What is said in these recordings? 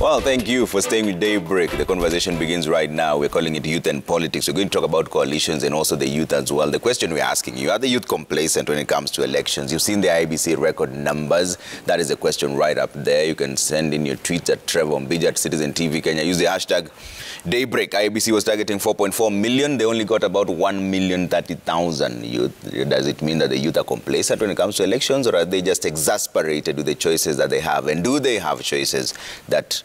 Well, thank you for staying with Daybreak. The conversation begins right now. We're calling it Youth and Politics. We're going to talk about coalitions and also the youth as well. The question we're asking you, are the youth complacent when it comes to elections? You've seen the IBC record numbers. That is the question right up there. You can send in your tweets at Trevor Mbija at Citizen TV Kenya. Use the hashtag Daybreak. IBC was targeting 4.4 million. They only got about 1,030,000 youth. Does it mean that the youth are complacent when it comes to elections, or are they just exasperated with the choices that they have? And do they have choices that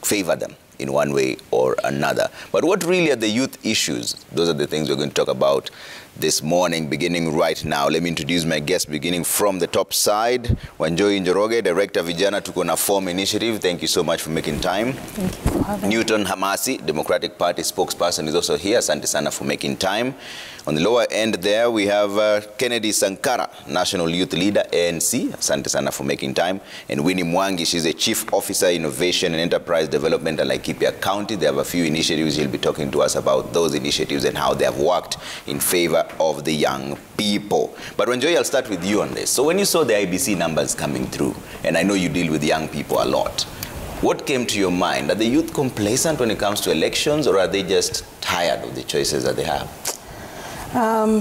favor them in one way or another? But what really are the youth issues? Those are the things we're going to talk about this morning, beginning right now. Let me introduce my guest, beginning from the top side. Wanjohi Njoroge, Director Vijana Tuko na Form Initiative. Thank you so much for making time. Thank you for having me. Newton Hamasi, Democratic Party spokesperson, is also here. Asante sana for making time. On the lower end there, we have Kennedy Sankara, National Youth Leader, ANC. Asante sana for making time. And Winnie Mwangi, she's a Chief Officer, Innovation and Enterprise Development at Laikipia County. They have a few initiatives. She'll be talking to us about those initiatives and how they have worked in favor of the young people. But Wanjohi, I'll start with you on this. So when you saw the IBC numbers coming through, and I know you deal with young people a lot, what came to your mind? Are the youth complacent when it comes to elections, or are they just tired of the choices that they have?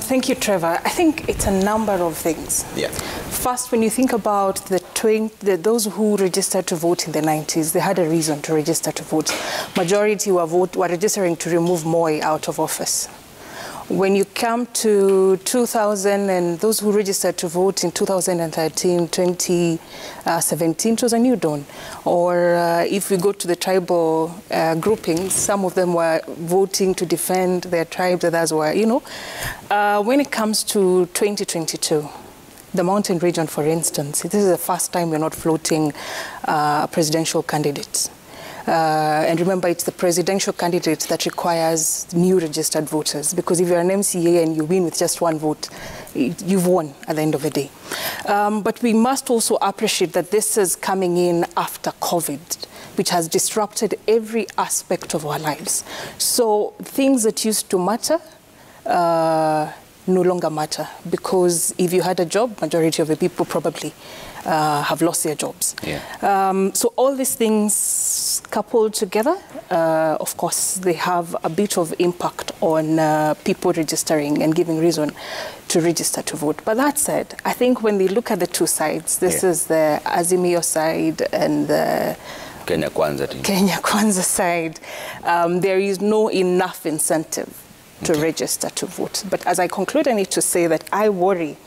Thank you, Trevor. I think it's a number of things. Yeah. First, when you think about those who registered to vote in the 90s, they had a reason to register to vote. Majority were registering to remove Moi out of office. When you come to 2000 and those who registered to vote in 2013, 2017, it was a new dawn. Or if we go to the tribal groupings, some of them were voting to defend their tribes, others were, you know. When it comes to 2022, the mountain region, for instance, this is the first time we're not floating presidential candidates. And remember, it's the presidential candidate that requires new registered voters, because if you're an MCA and you win with just one vote, you've won at the end of the day. But we must also appreciate that this is coming in after COVID, which has disrupted every aspect of our lives. So things that used to matter no longer matter, because if you had a job, majority of the people probably have lost their jobs. Yeah. So all these things coupled together, of course, they have a bit of impact on people registering and giving reason to register to vote. But that said, I think when they look at the two sides, this is the Azimio side and the Kenya Kwanza side, there is no enough incentive to register to vote. But as I conclude, I need to say that I worry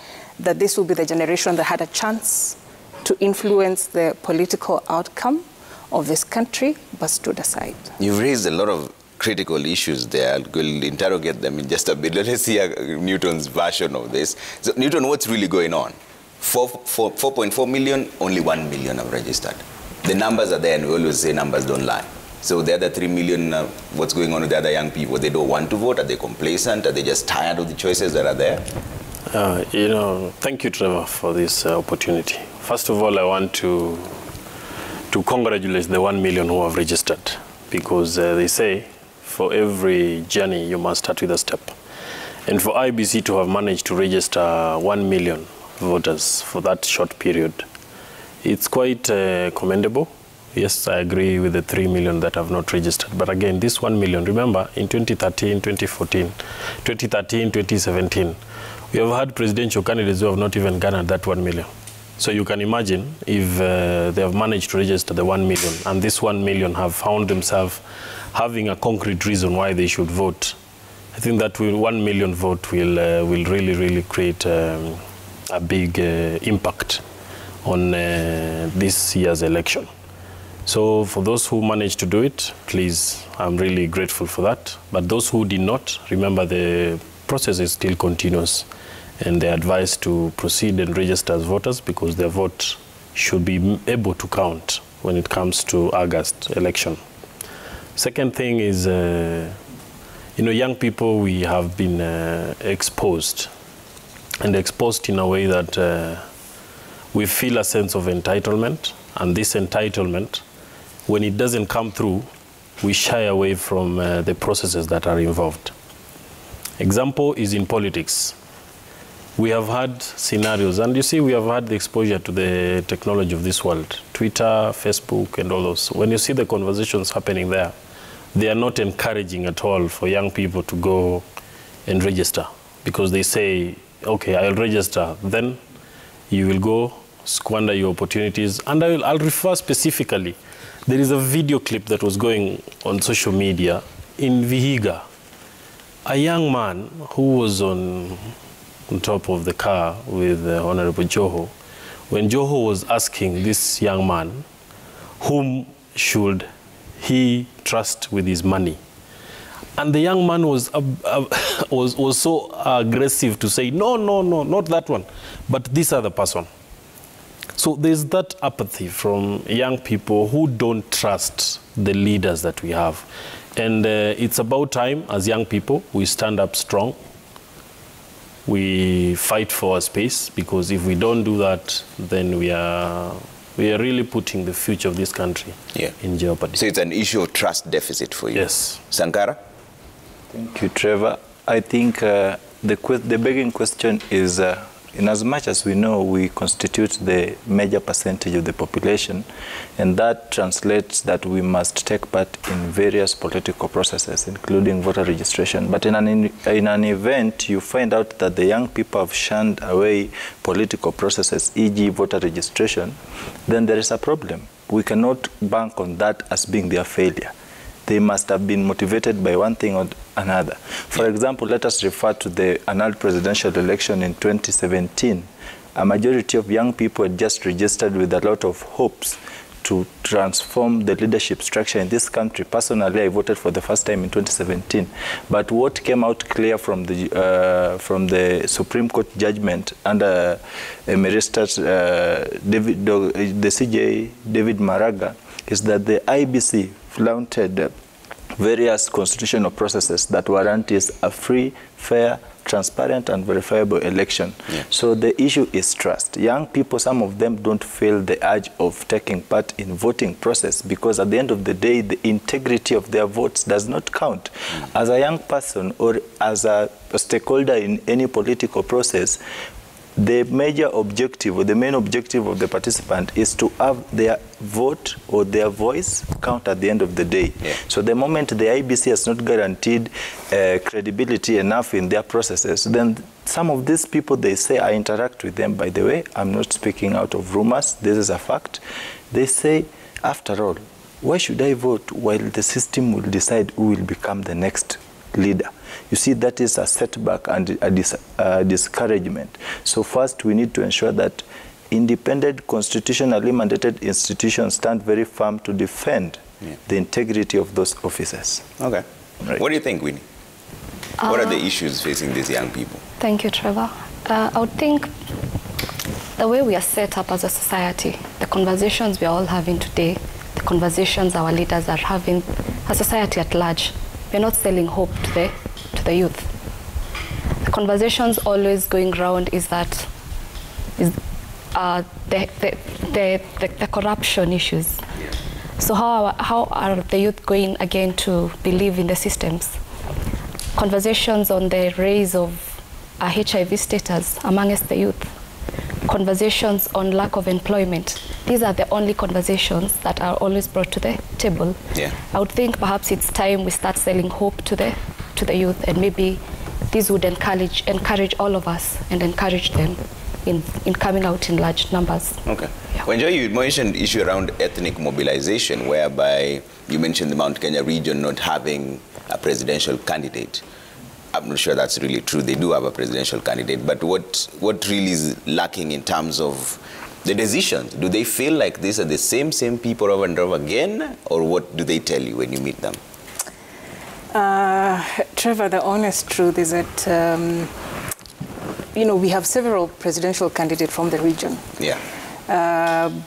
that this will be the generation that had a chance to influence the political outcome of this country, but stood aside. You've raised a lot of critical issues there. We'll interrogate them in just a bit. Let's see Newton's version of this. So, Newton, what's really going on? 4.4 million, only 1 million have registered. The numbers are there, and we always say numbers don't lie. So the other 3 million, what's going on with the other young people? They don't want to vote? Are they complacent? Are they just tired of the choices that are there? You know, thank you, Trevor, for this opportunity. First of all, I want to congratulate the 1 million who have registered, because they say for every journey you must start with a step. And for IBC to have managed to register 1 million voters for that short period, it's quite commendable. Yes, I agree with the 3 million that have not registered. But again, this 1 million, remember, in 2013, 2014, 2013, 2017, we have had presidential candidates who have not even garnered that 1 million. So you can imagine if they have managed to register the 1 million, and this 1 million have found themselves having a concrete reason why they should vote. I think that 1 million vote will really, really create a big impact on this year's election. So for those who managed to do it, please, I'm really grateful for that. But those who did not, remember the process is still continuous, and they're advised to proceed and register as voters, because their vote should be able to count when it comes to August election. Second thing is, you know, young people, we have been exposed, and exposed in a way that we feel a sense of entitlement, and this entitlement, when it doesn't come through, we shy away from the processes that are involved. Example is in politics. we have had scenarios, and you see, we have had the exposure to the technology of this world, Twitter, Facebook, and all those. When you see the conversations happening there, they are not encouraging at all for young people to go and register, because they say, okay, I'll register, then you will go squander your opportunities. And I'll refer specifically, there is a video clip that was going on social media in Vihiga. A young man who was on top of the car with Honorable Joho, when Joho was asking this young man, whom should he trust with his money? And the young man was so aggressive to say, no, not that one, but this other person. So there's that apathy from young people who don't trust the leaders that we have. And it's about time, as young people, we stand up strong. We fight for our space, because if we don't do that, then we are really putting the future of this country in jeopardy. So it's an issue of trust deficit for you? Yes. Sankara? Thank you, Trevor. I think the begging question is, in as much as we know we constitute the major percentage of the population, and that translates that we must take part in various political processes, including voter registration. But in an event, you find out that the young people have shunned away political processes, e.g. voter registration, then there is a problem. We cannot bank on that as being their failure. They must have been motivated by one thing or another. For example, let us refer to the annual presidential election in 2017. A majority of young people had just registered with a lot of hopes to transform the leadership structure in this country. Personally, I voted for the first time in 2017. But what came out clear from the Supreme Court judgment under Emeritus the CJ David Maraga is that the IBC flaunted various constitutional processes that warranties a free, fair, transparent and verifiable election. So the issue is trust. Young people, some of them don't feel the urge of taking part in voting process, because at the end of the day, the integrity of their votes does not count. As a young person or as a stakeholder in any political process, the major objective or the main objective of the participant is to have their vote or their voice count at the end of the day. So the moment the IBC has not guaranteed credibility enough in their processes, then some of these people, they say, I interact with them, by the way, I'm not speaking out of rumors, this is a fact. They say, after all, why should I vote while the system will decide who will become the next leader? You see, that is a setback and a discouragement. So first, we need to ensure that independent, constitutionally mandated institutions stand very firm to defend the integrity of those offices. Okay. Right. What do you think, Winnie? What are the issues facing these young people? Thank you, Trevor. I would think the way we are set up as a society, the conversations we are all having today, the conversations our leaders are having, a society at large, we're not selling hope to the youth. The conversations always going around is that the corruption issues. So how are the youth going again to believe in the systems? Conversations on the rise of HIV status amongst the youth. Conversations on lack of employment. These are the only conversations that are always brought to the table. I would think perhaps it's time we start selling hope to the youth, and maybe this would encourage all of us and encourage them in coming out in large numbers. Okay. When you mentioned issue around ethnic mobilization, whereby you mentioned the Mount Kenya region not having a presidential candidate. I'm not sure that's really true. They do have a presidential candidate, but what really is lacking in terms of the decisions? Do they feel like these are the same people over and over again, or what do they tell you when you meet them? Trevor, the honest truth is that we have several presidential candidates from the region.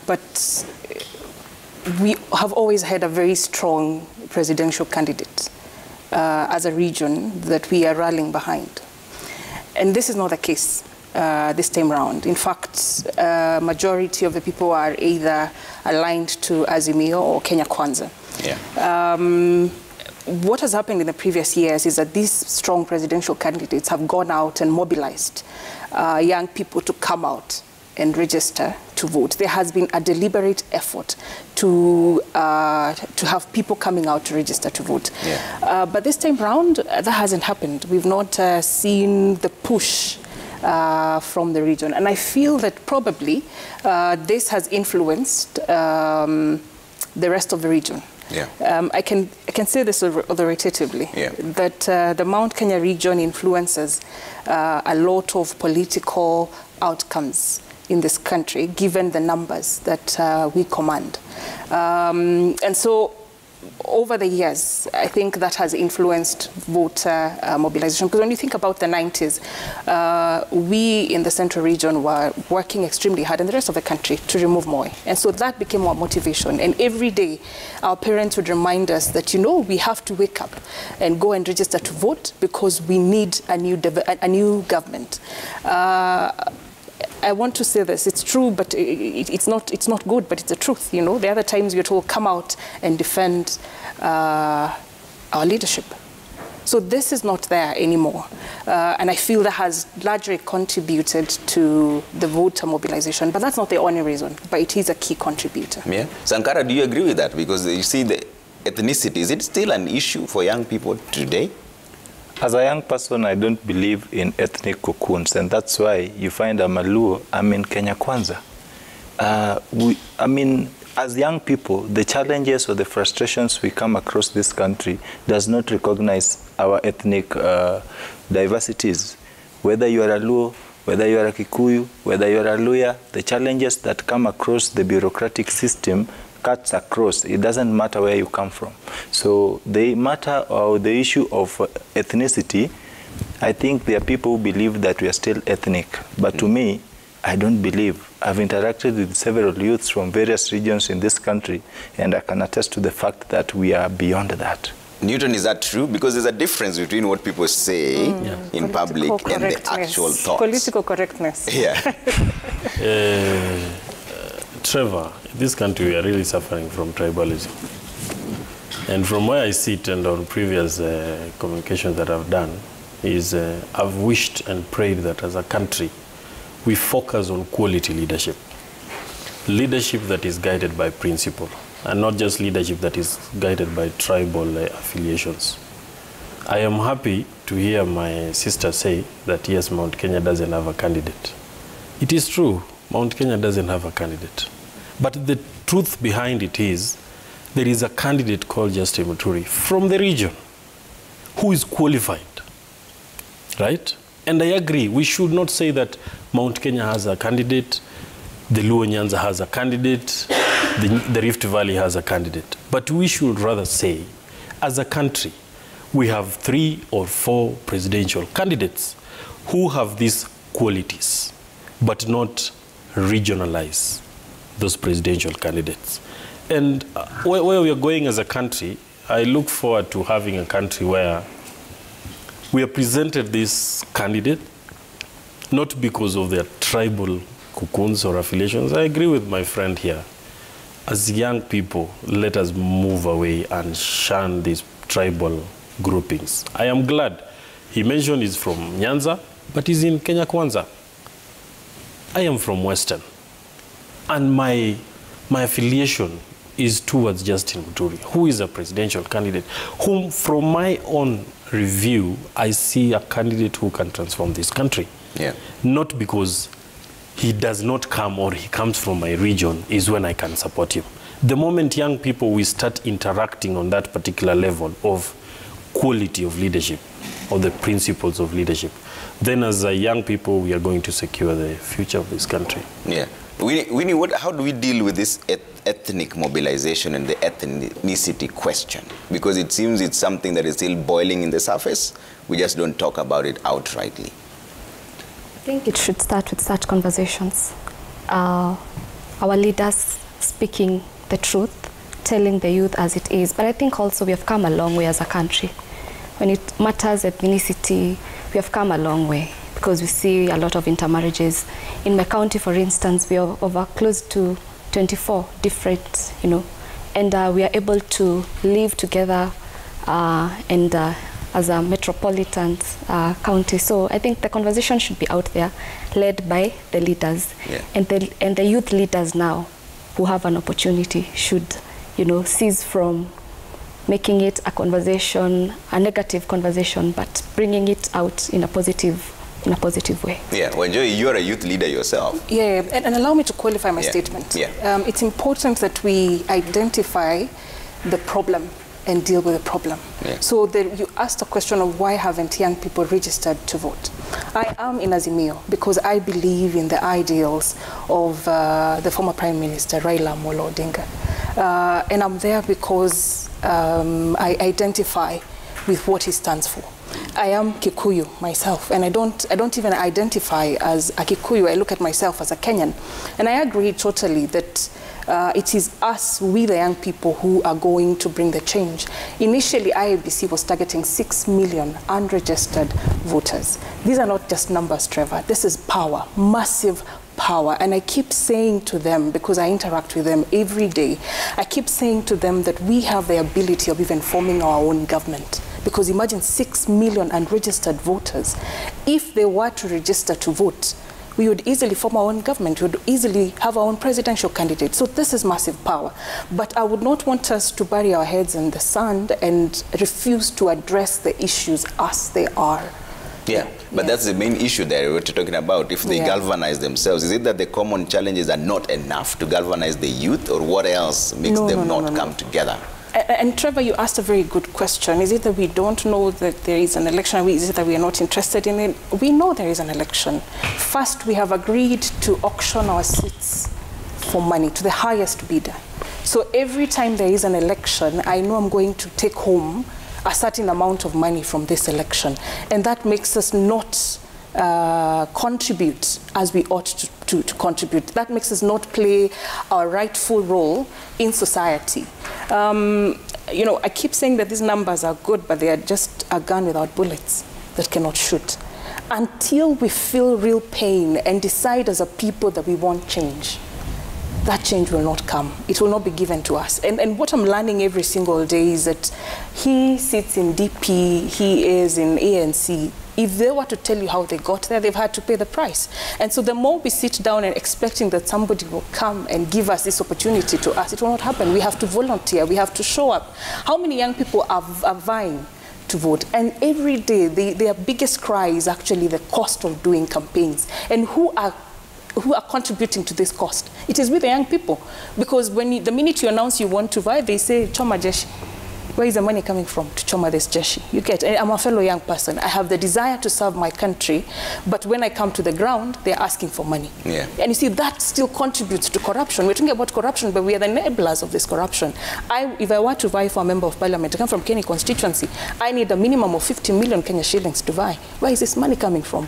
But we have always had a very strong presidential candidate as a region that we are rallying behind. And this is not the case this time around. In fact, majority of the people are either aligned to Azimio or Kenya Kwanza. What has happened in the previous years is that these strong presidential candidates have gone out and mobilized young people to come out and register to vote. There has been a deliberate effort to have people coming out to register to vote. Yeah. But this time round, that hasn't happened. We've not seen the push from the region. And I feel that probably this has influenced the rest of the region. Yeah. I can say this authoritatively, that the Mount Kenya region influences a lot of political outcomes in this country, given the numbers that we command. And so over the years, I think that has influenced voter mobilization. Because when you think about the 90s, we in the Central region were working extremely hard, and the rest of the country, to remove Moi. And so that became our motivation. And every day, our parents would remind us that, you know, we have to wake up and go and register to vote because we need a new government. I want to say this, it's true, but it's not good, but it's the truth, you know. The other times you're told, come out and defend our leadership. So this is not there anymore. And I feel that has largely contributed to the voter mobilization, but that's not the only reason, but it is a key contributor. Yeah. Sankara, do you agree with that? Because you see the ethnicity, is it still an issue for young people today? As a young person, I don't believe in ethnic cocoons, and that's why you find I'm a Luo, I'm in Kenya Kwanza. As young people, the challenges or the frustrations we come across this country does not recognize our ethnic diversities. Whether you are a Luo, whether you are a Kikuyu, whether you are a Luya, the challenges that come across the bureaucratic system cuts across. It doesn't matter where you come from. So the matter or the issue of ethnicity, I think there are people who believe that we are still ethnic. But to me, I don't believe. I've interacted with several youths from various regions in this country, and I can attest to the fact that we are beyond that. Newton, is that true? Because there's a difference between what people say in public and the actual thoughts. Political correctness. Yeah. Trevor, in this country we are really suffering from tribalism. And from where I sit and on previous communications that I've done, is I've wished and prayed that as a country, we focus on quality leadership. Leadership that is guided by principle, and not just leadership that is guided by tribal affiliations. I am happy to hear my sister say that yes, Mount Kenya doesn't have a candidate. It is true, Mount Kenya doesn't have a candidate. But the truth behind it is, there is a candidate called Justin Muturi from the region who is qualified, right? And I agree, we should not say that Mount Kenya has a candidate, the Luo Nyanza has a candidate, the Rift Valley has a candidate. But we should rather say, as a country, we have 3 or 4 presidential candidates who have these qualities, but not regionalize those presidential candidates. And where we are going as a country, I look forward to having a country where we have presented this candidate, not because of their tribal cocoons or affiliations. I agree with my friend here. As young people, let us move away and shun these tribal groupings. I am glad he mentioned he's from Nyanza, but he's in Kenya Kwanza. I am from Western, and my affiliation is towards Justin Muturi, who is a presidential candidate, whom from my own review, I see a candidate who can transform this country. Yeah. Not because he does not come or he comes from my region is when I can support him. The moment young people we start interacting on that particular level of quality of leadership or the principles of leadership, then as a young people we are going to secure the future of this country. Yeah. Winnie, how do we deal with this ethnic mobilization and the ethnicity question? Because it seems it's something that is still boiling in the surface. We just don't talk about it outrightly. I think it should start with such conversations. Our leaders speaking the truth, telling the youth as it is. But I think also we have come a long way as a country. When it matters ethnicity, we have come a long way, because we see a lot of intermarriages. In my county, for instance, we are over close to 24 different, and we are able to live together and as a metropolitan county. So I think the conversation should be out there, led by the leaders. Yeah. And the youth leaders now who have an opportunity should, cease from making it a conversation, a negative conversation, but bringing it out in a positive way. Yeah, well, Joy, you're a youth leader yourself. Yeah, and allow me to qualify my statement. Yeah. It's important that we identify the problem and deal with the problem. Yeah. So you asked the question of why haven't young people registered to vote. I am in Azimio because I believe in the ideals of the former Prime Minister, Raila Amolo Odinga. And I'm there because I identify with what he stands for. I am Kikuyu myself, and I don't even identify as a Kikuyu. I look at myself as a Kenyan. And I agree totally that it is us, we the young people, who are going to bring the change. Initially, IEBC was targeting 6 million unregistered voters. These are not just numbers, Trevor. This is power, massive power. And I keep saying to them, because I interact with them every day, I keep saying to them that we have the ability of even forming our own government. Because imagine 6 million unregistered voters. If they were to register to vote, we would easily form our own government. We would easily have our own presidential candidate. So this is massive power. But I would not want us to bury our heads in the sand and refuse to address the issues as they are. Yeah, but that's the main issue there we're talking about. If they galvanize themselves, is it that the common challenges are not enough to galvanize the youth, or what else makes them not come together? And Trevor, you asked a very good question. Is it that we don't know that there is an election? Is it that we are not interested in it? We know there is an election. First, we have agreed to auction our seats for money to the highest bidder. So every time there is an election, I know I'm going to take home a certain amount of money from this election. And that makes us not contribute as we ought to contribute. That makes us not play our rightful role in society. I keep saying that these numbers are good, but they are just a gun without bullets that cannot shoot. Until we feel real pain and decide as a people that we want change, that change will not come. It will not be given to us. And what I'm learning every single day is that he sits in DP, he is in ANC. If they were to tell you how they got there, they've had to pay the price. And so the more we sit down and expecting that somebody will come and give us this opportunity to us, it will not happen. We have to volunteer, we have to show up. How many young people are vying to vote? And every day, their biggest cry is actually the cost of doing campaigns. And who are contributing to this cost? It is with the young people. Because the minute you announce you want to vie, they say, Choma Jeshi. Where is the money coming from to choma this Jeshi? You get, I'm a fellow young person. I have the desire to serve my country, but when I come to the ground, they're asking for money. Yeah. And you see, that still contributes to corruption. We're talking about corruption, but we are the enablers of this corruption. If I were to vie for a member of parliament, I come from Kenny constituency, I need a minimum of 50 million Kenya shillings to vie. Where is this money coming from?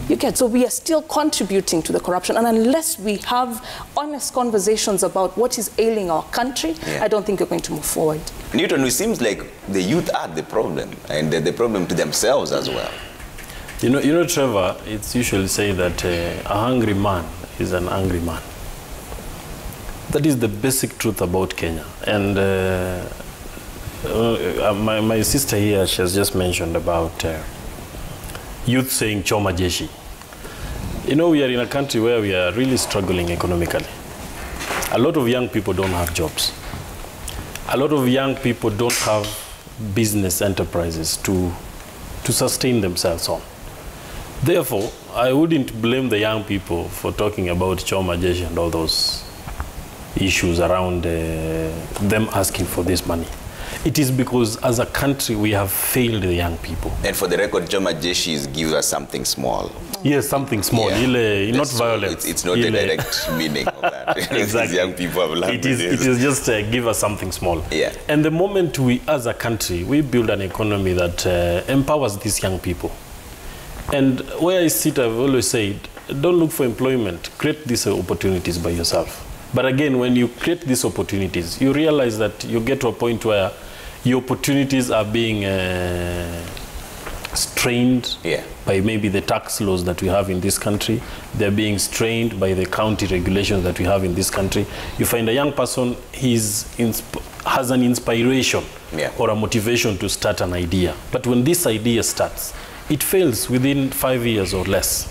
You get, so we are still contributing to the corruption, and unless we have honest conversations about what is ailing our country, I don't think we're going to move forward. Newton, it seems like the youth are the problem, and the problem to themselves as well. You know, Trevor, it's usually say that a hungry man is an angry man. That is the basic truth about Kenya. And my sister here, she has just mentioned about youth saying Choma Jeshi. You know, we are in a country where we are really struggling economically. A lot of young people don't have jobs. A lot of young people don't have business enterprises to sustain themselves on. Therefore, I wouldn't blame the young people for talking about Choma Jeshi and all those issues around them asking for this money. It is because as a country we have failed the young people. And for the record, Choma Jeshi gives us something small. Yes, something small. Yeah. Not violence. It's not a direct meaning of that. Exactly. These young people have learned it is just give us something small. Yeah. And the moment we, as a country, we build an economy that empowers these young people. And where I sit, I've always said, don't look for employment. Create these opportunities by yourself. But again, when you create these opportunities, you realize that you get to a point where your opportunities are being strained Yeah. by maybe the tax laws that we have in this country. They're being strained by the county regulations that we have in this country. You find a young person, has an inspiration Yeah. or a motivation to start an idea. But when this idea starts, it fails within 5 years or less.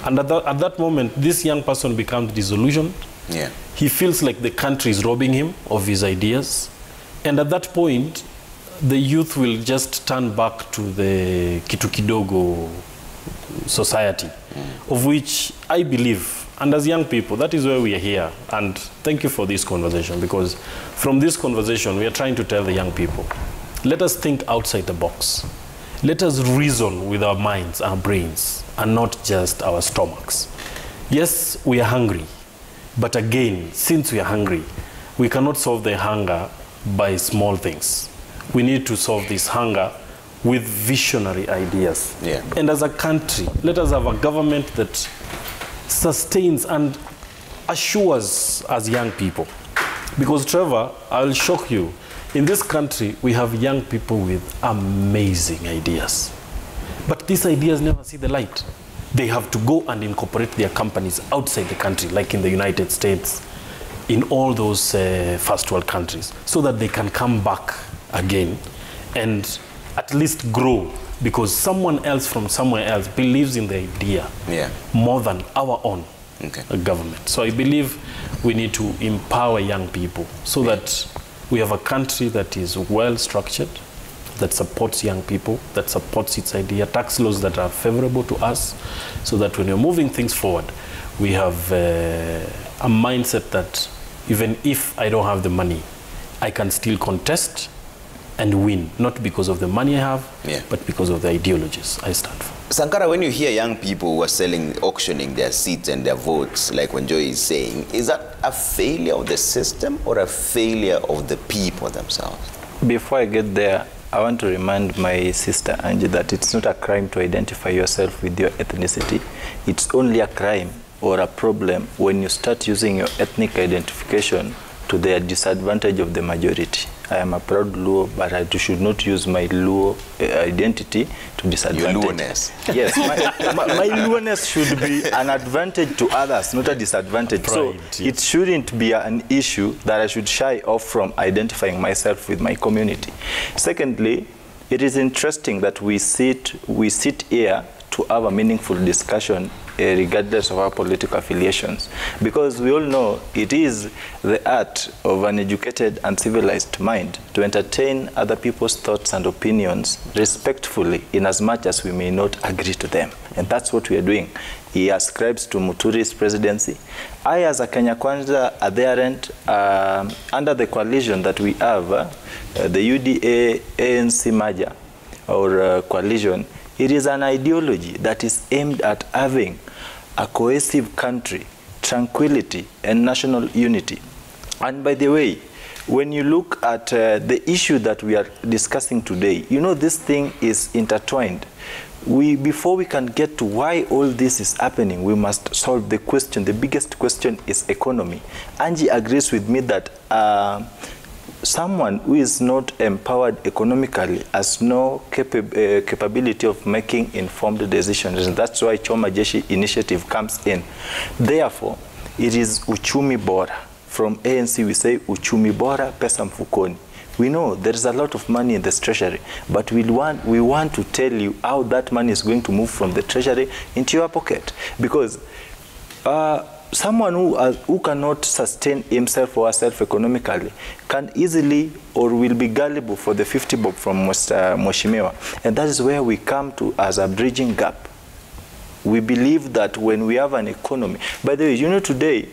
And at that moment, this young person becomes disillusioned. Yeah. He feels like the country is robbing him of his ideas. And at that point, the youth will just turn back to the kitu kidogo society, of which I believe, and as young people, that is why we are here. And thank you for this conversation, because from this conversation, we are trying to tell the young people, let us think outside the box. Let us reason with our minds, our brains, and not just our stomachs. Yes, we are hungry, but again, since we are hungry, we cannot solve the hunger by small things. We need to solve this hunger with visionary ideas. Yeah. And as a country, let us have a government that sustains and assures as young people. Because Trevor, I'll shock you, in this country, we have young people with amazing ideas. But these ideas never see the light. They have to go and incorporate their companies outside the country, like in the United States, in all those first world countries, so that they can come back again and at least grow, because someone else from somewhere else believes in the idea more than our own government. So I believe we need to empower young people so that we have a country that is well structured, that supports young people, that supports its idea, tax laws that are favorable to us, so that when we're moving things forward, we have a mindset that even if I don't have the money, I can still contest and win, not because of the money I have, but because of the ideologies I stand for. Sankara, when you hear young people who are auctioning their seats and their votes, like when Joy is saying, is that a failure of the system or a failure of the people themselves? Before I get there, I want to remind my sister Angie that it's not a crime to identify yourself with your ethnicity. It's only a crime or a problem when you start using your ethnic identification to the disadvantage of the majority. I am a proud Luo, but I should not use my Luo identity to disadvantage. Your Luoness. Yes, my Luoness should be an advantage to others, not a disadvantage. Pride, so it shouldn't be an issue that I should shy off from identifying myself with my community. Secondly, it is interesting that we sit here to have a meaningful discussion regardless of our political affiliations, because we all know it is the art of an educated and civilized mind to entertain other people's thoughts and opinions respectfully, in as much as we may not agree to them. And that's what we are doing. He ascribes to Muturi's presidency. I, as a Kenya Kwanza adherent, under the coalition that we have, the UDA-ANC merger or coalition, it is an ideology that is aimed at having a cohesive country, tranquility, and national unity. And by the way, when you look at the issue that we are discussing today, you know this thing is intertwined. Before we can get to why all this is happening, we must solve the question. The biggest question is economy. Angie agrees with me that someone who is not empowered economically has no capability of making informed decisions. And that's why Choma Jeshi initiative comes in. Therefore, it is uchumi bora. From ANC, we say uchumi bora, pesa mfukoni. We know there is a lot of money in this treasury, but we want to tell you how that money is going to move from the treasury into your pocket. Because someone who cannot sustain himself or herself economically can easily or will be gullible for the 50 bob from Mheshimiwa. And that is where we come to as a bridging gap. We believe that when we have an economy, by the way, you know today,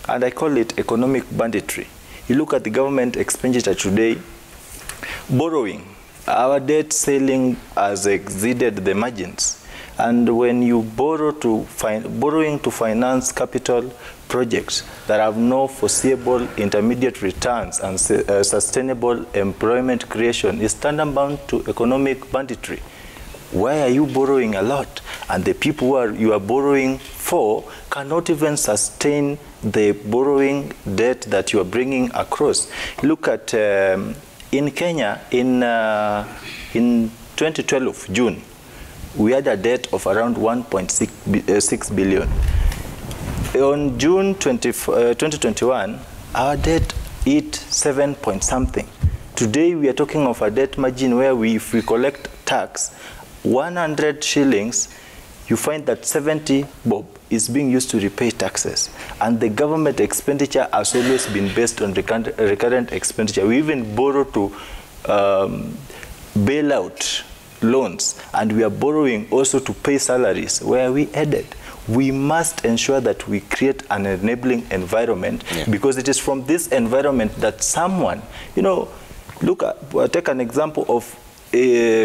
and I call it economic banditry, you look at the government expenditure today, borrowing, our debt ceiling has exceeded the margins. And when you borrowing to finance capital projects that have no foreseeable intermediate returns and sustainable employment creation is tantamount to economic banditry. Why are you borrowing a lot? And the people who you are borrowing for cannot even sustain the borrowing debt that you are bringing across. Look at in Kenya in 2012, June, we had a debt of around 1.6 billion. On June 2021, our debt hit 7 point something. Today, we are talking of a debt margin where if we collect tax, 100 shillings, you find that 70 bob is being used to repay taxes. And the government expenditure has always been based on recurrent expenditure. We even borrow to bail out loans, and we are borrowing also to pay salaries. Where are we headed? We must ensure that we create an enabling environment, because it is from this environment that someone, look at, take an example of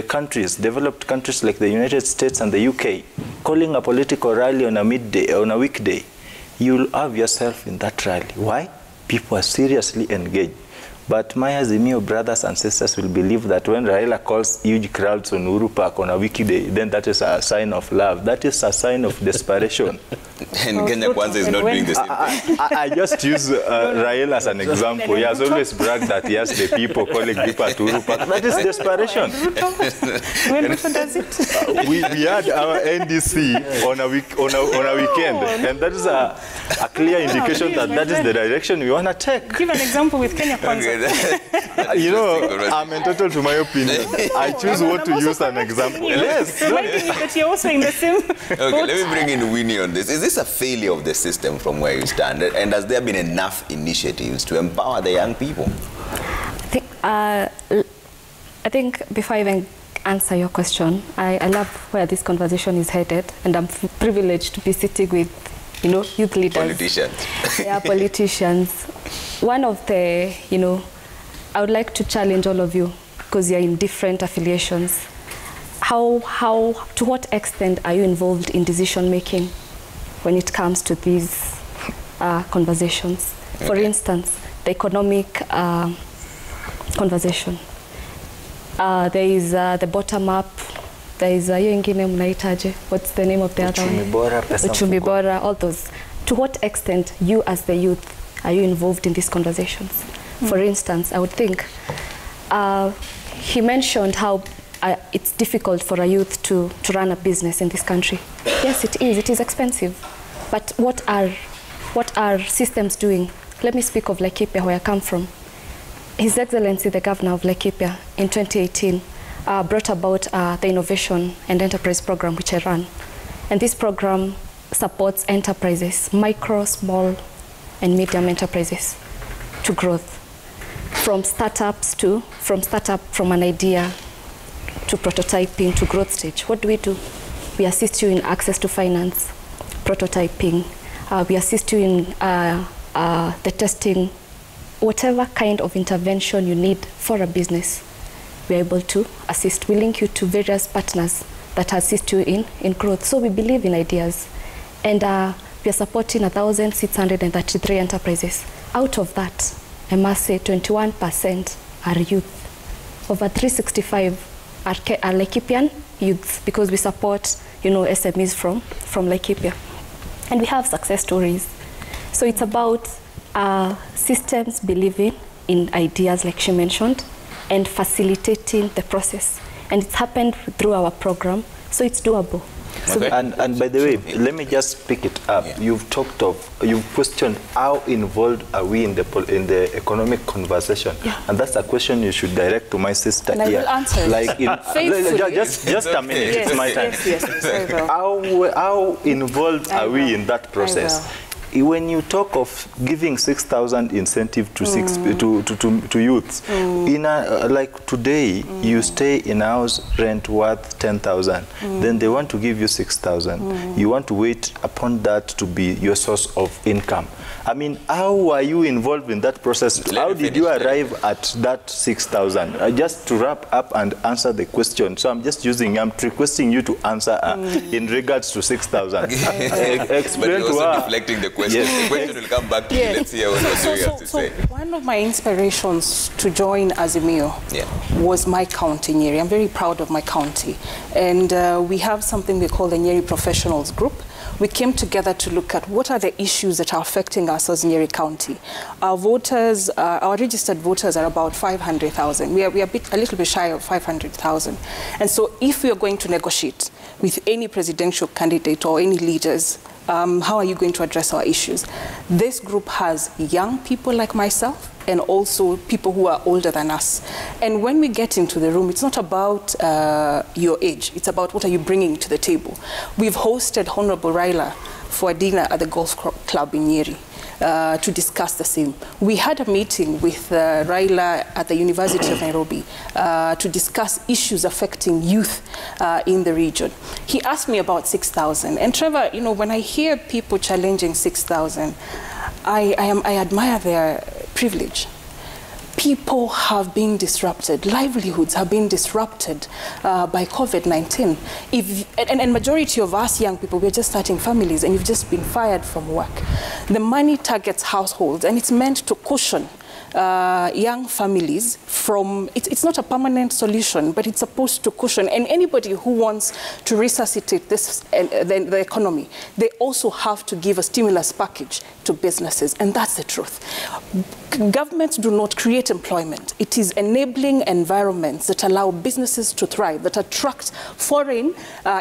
countries, developed countries like the United States and the UK, calling a political rally on a midday, on a weekday. You'll have yourself in that rally. Why? People are seriously engaged. But my Azimio brothers and sisters will believe that when Raila calls huge crowds on Uhuru Park on a weekday, then that is a sign of love. That is a sign of desperation. And Kenya Kwanza is not doing the same thing. I just use Raila as an example. He has always bragged that he has the people calling people at Uhuru Park. That is desperation. When does it? We had our NDC on a weekend, and that is a clear indication that that is the direction we want to take. Give an example with Kenya Kwanza. I'm entitled to my opinion. I choose what to use an example. Yes. Reminding me that you're also in the same Okay, let me bring in Winnie on this. Is this a failure of the system from where you stand? And has there been enough initiatives to empower the young people? I think before I even answer your question, I love where this conversation is headed, and I'm privileged to be sitting with, youth leaders. Politicians. Yeah, politicians. One of the, I would like to challenge all of you, because you're in different affiliations. To what extent are you involved in decision making when it comes to these conversations? Okay. For instance, the economic conversation. There is the bottom up. There is what's the name of the other one? Uchumi Bora, all those. To what extent you as the youth are you involved in these conversations? For instance, I would think he mentioned how it's difficult for a youth to run a business in this country. Yes, it is. It is expensive. But what are systems doing? Let me speak of Laikipia, where I come from. His Excellency, the Governor of Laikipia, in 2018, brought about the Innovation and Enterprise Program, which I run. And this program supports enterprises, micro, small, and medium enterprises to growth. From an idea to prototyping to growth stage. What do? We assist you in access to finance, prototyping. We assist you in the testing, whatever kind of intervention you need for a business. We are able to assist. We link you to various partners that assist you in growth. So we believe in ideas. And we are supporting 1,633 enterprises. Out of that, I must say 21% are youth. Over 365 are Laikipian youths, because we support, SMEs from Laikipia. And we have success stories. So it's about systems believing in ideas, like she mentioned, and facilitating the process. And it's happened through our program, so it's doable. Okay. And by the way, let me just pick it up. Yeah. You've questioned how involved are we in the economic conversation, and that's a question you should direct to my sister and here. I will answer. Like just a minute, yes, it's my time. Yes, how involved are we in that process? When you talk of giving 6,000 incentive to to youths, like today, you stay in a house rent worth 10,000, then they want to give you 6,000. You want to wait upon that to be your source of income. I mean, how are you involved in that process? How did you arrive at that 6,000? Just to wrap up and answer the question. So I'm requesting you to answer in regards to 6,000. Explain to her. Deflecting the question. Yes. The question will come back to you. Let's hear what you have to say. One of my inspirations to join Azimio was my county, Nyeri. I'm very proud of my county. And we have something we call the Nyeri Professionals Group, we came together to look at what are the issues that are affecting us as Nyeri County. Our voters, our registered voters are about 500,000. We are a little bit shy of 500,000. And so if we are going to negotiate with any presidential candidate or any leaders, how are you going to address our issues? This group has young people like myself and also people who are older than us. And when we get into the room, it's not about your age. It's about what are you bringing to the table. We've hosted Honorable Raila for a dinner at the Golf Club in Nyeri to discuss the same. We had a meeting with Raila at the University of Nairobi to discuss issues affecting youth in the region. He asked me about 6,000. And Trevor, you know, when I hear people challenging 6,000, I admire their privilege. People have been disrupted. Livelihoods have been disrupted by COVID-19. And majority of us young people, we're just starting families and you've just been fired from work. The money targets households and it's meant to cushion young families from, it's not a permanent solution, but it's supposed to cushion. And anybody who wants to resuscitate this, the economy, they also have to give a stimulus package to businesses. And that's the truth. Governments do not create employment. It is enabling environments that allow businesses to thrive, that attract foreign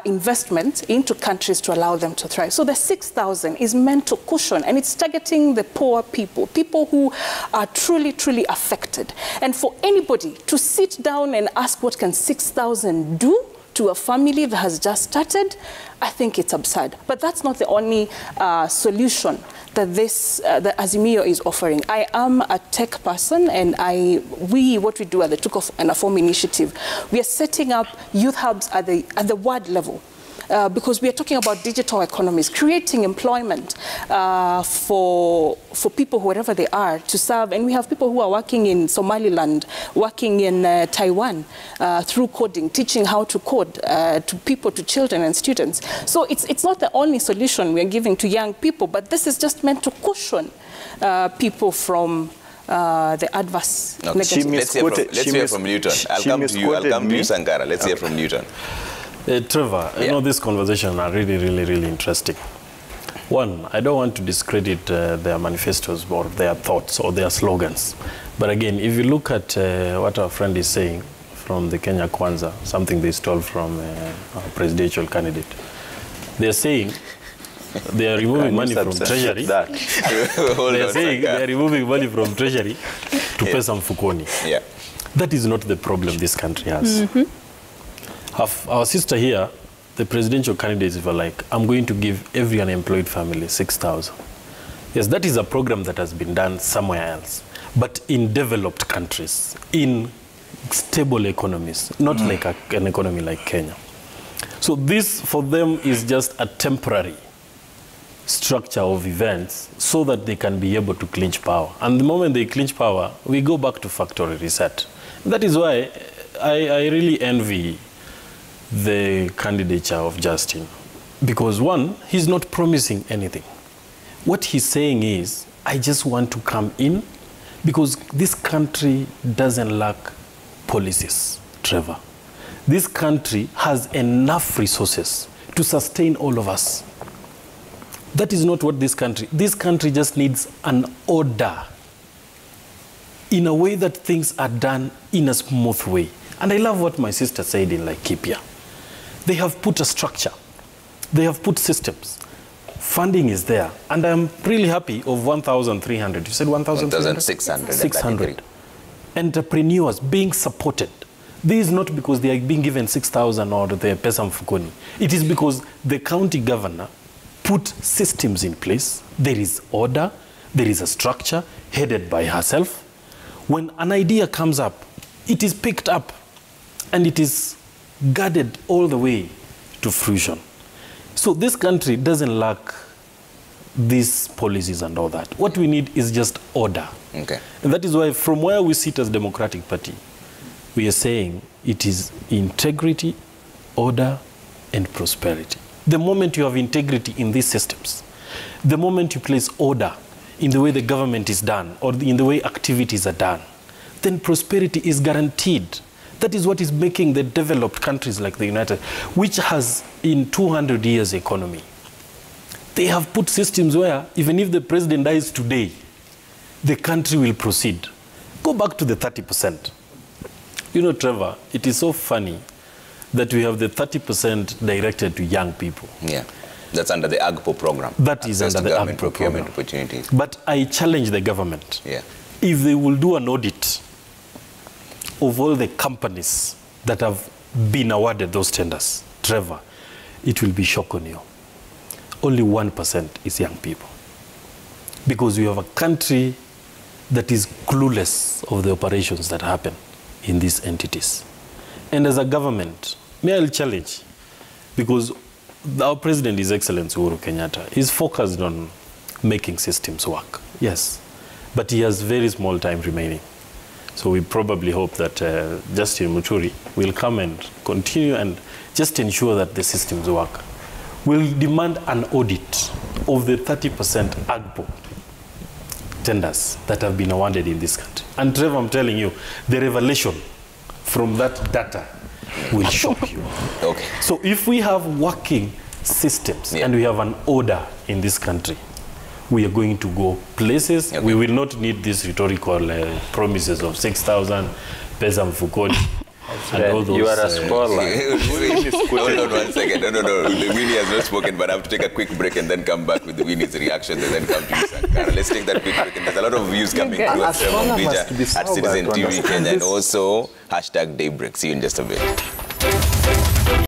investment into countries to allow them to thrive. So the 6,000 is meant to cushion, and it's targeting the poor people, people who are truly affected. And for anybody to sit down and ask what can 6,000 do to a family that has just started, I think it's absurd. But that's not the only solution that the Azimio is offering. I am a tech person, and what we do at the Took Off and Affirm initiative, we are setting up youth hubs at the ward level. Because we are talking about digital economies, creating employment for people wherever they are to serve. And we have people who are working in Somaliland, working in Taiwan through coding, teaching how to code to people, to children and students. So it's not the only solution we are giving to young people, but this is just meant to cushion people from the adverse negative. Let's hear from Newton. I'll come to you, Sankara. Let's hear from Newton. Trevor, you know, this conversation are really interesting. One, I don't want to discredit their manifestos or their thoughts or their slogans. But again, if you look at what our friend is saying from the Kenya Kwanza, something they stole from our presidential candidate, they're saying they are removing money from treasury. They're saying they are removing money from treasury to pay some Fukoni. Yeah. That is not the problem this country has. Our sister here, the presidential candidates were like, I'm going to give every unemployed family 6,000. Yes, that is a program that has been done somewhere else. But in developed countries, in stable economies, not like an economy like Kenya. So this, for them, is just a temporary structure of events so that they can be able to clinch power. And the moment they clinch power, we go back to factory reset. That is why I really envy the candidature of Justin. Because one, he's not promising anything. What he's saying is, I just want to come in because this country doesn't lack policies, Trevor. This country has enough resources to sustain all of us. That is not what this country just needs an order in a way that things are done in a smooth way. And I love what my sister said in Laikipia. They have put a structure. They have put systems. Funding is there. And I'm really happy of 1,300. You said 1,600? 600. Entrepreneurs being supported. This is not because they are being given 6,000 or they pay some Fukoni. It is because the county governor put systems in place. There is order. There is a structure headed by herself. When an idea comes up, it is picked up and it is guarded all the way to fruition. So this country doesn't lack these policies and all that. What we need is just order. Okay. And that is why from where we sit as Democratic Party, we are saying it is integrity, order, and prosperity. The moment you have integrity in these systems, the moment you place order in the way the government is done or in the way activities are done, then prosperity is guaranteed. That is what is making the developed countries like the United, which has in 200 years economy, They have put systems where even if the president dies today, the country will proceed. Go back to the 30%. You know, Trevor, it is so funny that we have the 30% directed to young people. Yeah, that's under the AGPO program. That is under the government AGPO procurement program. opportunities. But I challenge the government. Yeah. If they will do an audit of all the companies that have been awarded those tenders, Trevor, it will be shock on you. Only 1% is young people. Because we have a country that is clueless of the operations that happen in these entities. And as a government, may I challenge, because our president, His Excellency Uhuru Kenyatta, is focused on making systems work, yes, but he has very small time remaining. So we probably hope that Justin Muturi will come and continue and just ensure that the systems work. We'll demand an audit of the 30% AGPO tenders that have been awarded in this country. And Trevor, I'm telling you, the revelation from that data will shock you. Okay. So if we have working systems and we have an order in this country, we are going to go places. Okay. We will not need these rhetorical promises of 6,000 pesa mfukoni. And all those, you are a scholar. Hold on 1 second. No. Winnie has not spoken, but I have to take a quick break and then come back with Winnie's reactions and then come to you, Sankara. Let's take that quick break. And there's a lot of views coming through at Trevor Mbija, at Citizen TV Kenya, and also #Daybreak. See you in just a bit.